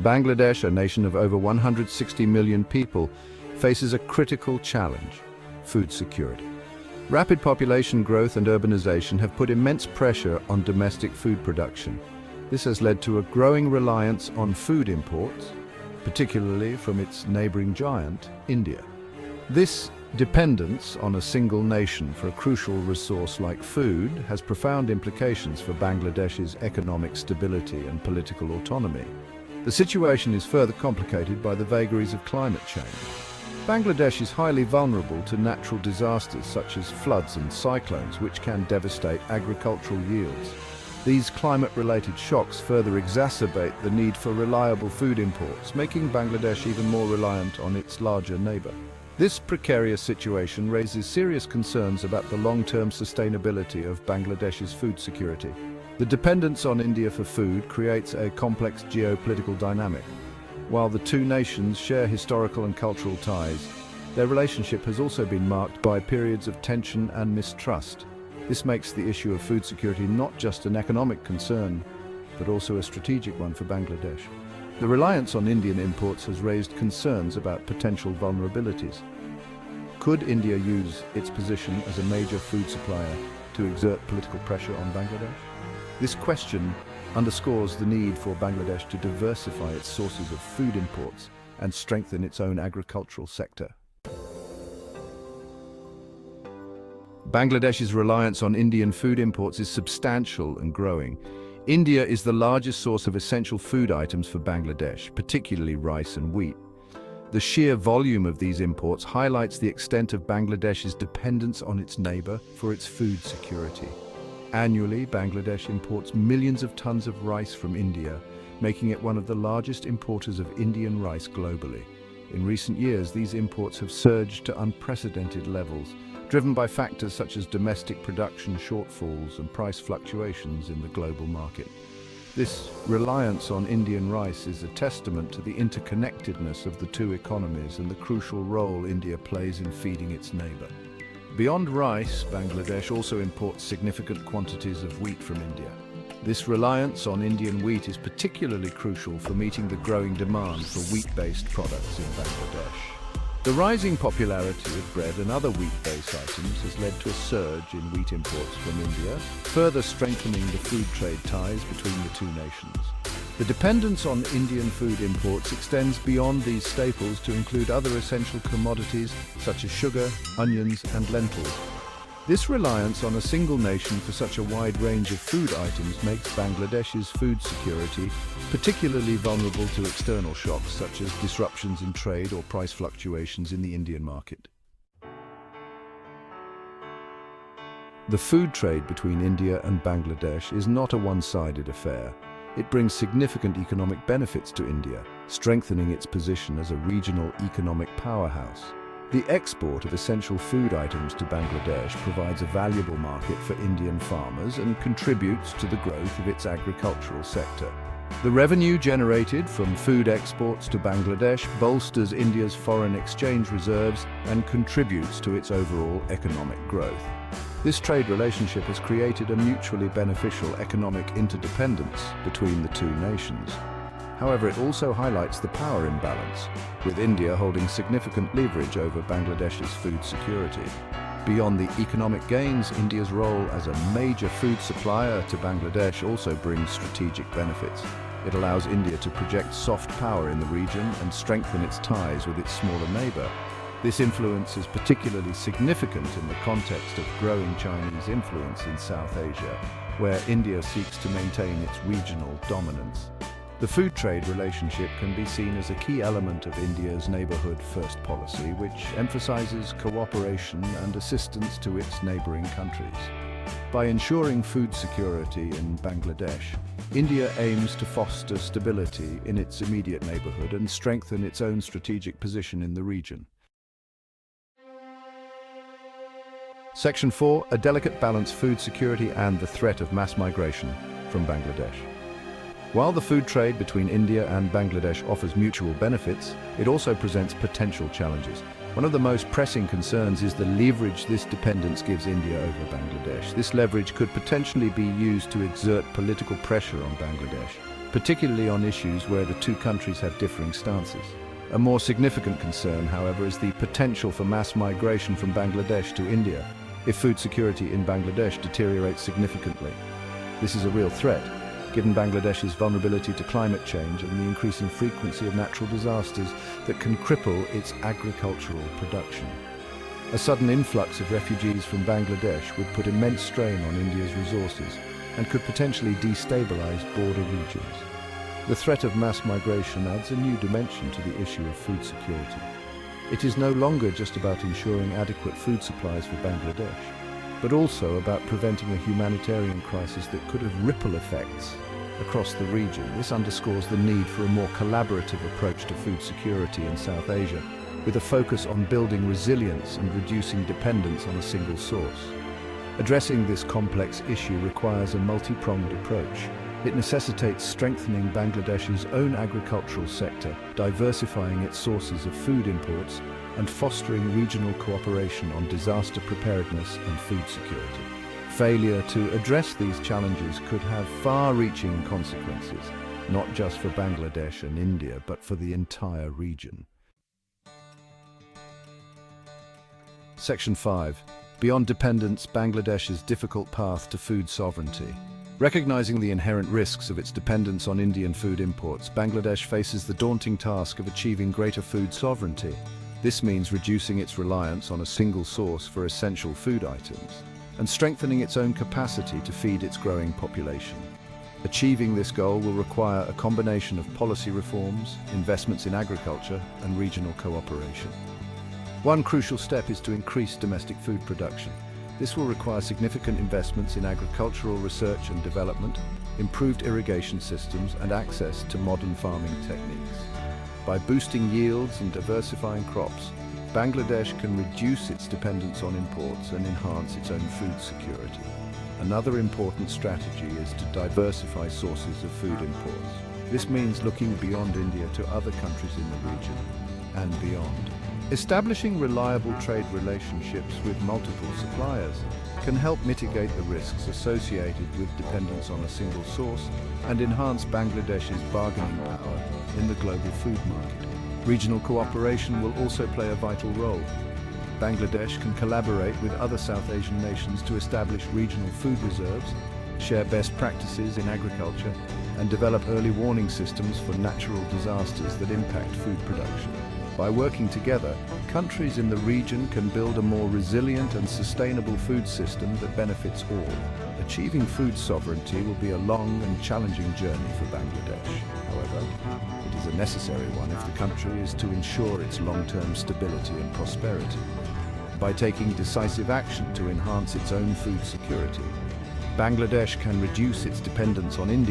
Bangladesh, a nation of over 160 million people, faces a critical challenge: food security. Rapid population growth and urbanization have put immense pressure on domestic food production. This has led to a growing reliance on food imports, particularly from its neighboring giant, India. This dependence on a single nation for a crucial resource like food has profound implications for Bangladesh's economic stability and political autonomy. The situation is further complicated by the vagaries of climate change. Bangladesh is highly vulnerable to natural disasters such as floods and cyclones, which can devastate agricultural yields. These climate-related shocks further exacerbate the need for reliable food imports, making Bangladesh even more reliant on its larger neighbor. This precarious situation raises serious concerns about the long-term sustainability of Bangladesh's food security. The dependence on India for food creates a complex geopolitical dynamic. While the two nations share historical and cultural ties, their relationship has also been marked by periods of tension and mistrust. This makes the issue of food security not just an economic concern, but also a strategic one for Bangladesh. The reliance on Indian imports has raised concerns about potential vulnerabilities. Could India use its position as a major food supplier to exert political pressure on Bangladesh? This question underscores the need for Bangladesh to diversify its sources of food imports and strengthen its own agricultural sector. Bangladesh's reliance on Indian food imports is substantial and growing. India is the largest source of essential food items for Bangladesh, particularly rice and wheat. The sheer volume of these imports highlights the extent of Bangladesh's dependence on its neighbor for its food security. Annually, Bangladesh imports millions of tons of rice from India, making it one of the largest importers of Indian rice globally. In recent years, these imports have surged to unprecedented levels, driven by factors such as domestic production shortfalls and price fluctuations in the global market. This reliance on Indian rice is a testament to the interconnectedness of the two economies and the crucial role India plays in feeding its neighbor. Beyond rice, Bangladesh also imports significant quantities of wheat from India. This reliance on Indian wheat is particularly crucial for meeting the growing demand for wheat-based products in Bangladesh. The rising popularity of bread and other wheat-based items has led to a surge in wheat imports from India, further strengthening the food trade ties between the two nations. The dependence on Indian food imports extends beyond these staples to include other essential commodities such as sugar, onions, and lentils. This reliance on a single nation for such a wide range of food items makes Bangladesh's food security particularly vulnerable to external shocks such as disruptions in trade or price fluctuations in the Indian market. The food trade between India and Bangladesh is not a one-sided affair. It brings significant economic benefits to India, strengthening its position as a regional economic powerhouse. The export of essential food items to Bangladesh provides a valuable market for Indian farmers and contributes to the growth of its agricultural sector. The revenue generated from food exports to Bangladesh bolsters India's foreign exchange reserves and contributes to its overall economic growth. This trade relationship has created a mutually beneficial economic interdependence between the two nations. However, it also highlights the power imbalance, with India holding significant leverage over Bangladesh's food security. Beyond the economic gains, India's role as a major food supplier to Bangladesh also brings strategic benefits. It allows India to project soft power in the region and strengthen its ties with its smaller neighbor. This influence is particularly significant in the context of growing Chinese influence in South Asia, where India seeks to maintain its regional dominance. The food trade relationship can be seen as a key element of India's neighborhood first policy, which emphasizes cooperation and assistance to its neighboring countries. By ensuring food security in Bangladesh, India aims to foster stability in its immediate neighborhood and strengthen its own strategic position in the region. Section 4. A delicate balance: food security and the threat of mass migration from Bangladesh. While the food trade between India and Bangladesh offers mutual benefits, it also presents potential challenges. One of the most pressing concerns is the leverage this dependence gives India over Bangladesh. This leverage could potentially be used to exert political pressure on Bangladesh. particularly on issues where the two countries have differing stances. A more significant concern, however, is the potential for mass migration from Bangladesh to India if food security in Bangladesh deteriorates significantly. This is a real threat, given Bangladesh's vulnerability to climate change and the increasing frequency of natural disasters that can cripple its agricultural production. A sudden influx of refugees from Bangladesh would put immense strain on India's resources and could potentially destabilize border regions. The threat of mass migration adds a new dimension to the issue of food security. It is no longer just about ensuring adequate food supplies for Bangladesh, but also about preventing a humanitarian crisis that could have ripple effects across the region. This underscores the need for a more collaborative approach to food security in South Asia, with a focus on building resilience and reducing dependence on a single source. Addressing this complex issue requires a multi-pronged approach. It necessitates strengthening Bangladesh's own agricultural sector, diversifying its sources of food imports, and fostering regional cooperation on disaster preparedness and food security. Failure to address these challenges could have far-reaching consequences, not just for Bangladesh and India, but for the entire region. Section 5. Beyond dependence, Bangladesh's difficult path to food sovereignty. Recognizing the inherent risks of its dependence on Indian food imports, Bangladesh faces the daunting task of achieving greater food sovereignty. This means reducing its reliance on a single source for essential food items and strengthening its own capacity to feed its growing population. Achieving this goal will require a combination of policy reforms, investments in agriculture, and regional cooperation. One crucial step is to increase domestic food production. This will require significant investments in agricultural research and development, improved irrigation systems, and access to modern farming techniques. By boosting yields and diversifying crops, Bangladesh can reduce its dependence on imports and enhance its own food security. Another important strategy is to diversify sources of food imports. This means looking beyond India to other countries in the region and beyond. Establishing reliable trade relationships with multiple suppliers can help mitigate the risks associated with dependence on a single source and enhance Bangladesh's bargaining power in the global food market. Regional cooperation will also play a vital role. Bangladesh can collaborate with other South Asian nations to establish regional food reserves, share best practices in agriculture, and develop early warning systems for natural disasters that impact food production. By working together, countries in the region can build a more resilient and sustainable food system that benefits all. Achieving food sovereignty will be a long and challenging journey for Bangladesh. However, it is a necessary one if the country is to ensure its long-term stability and prosperity. By taking decisive action to enhance its own food security, Bangladesh can reduce its dependence on India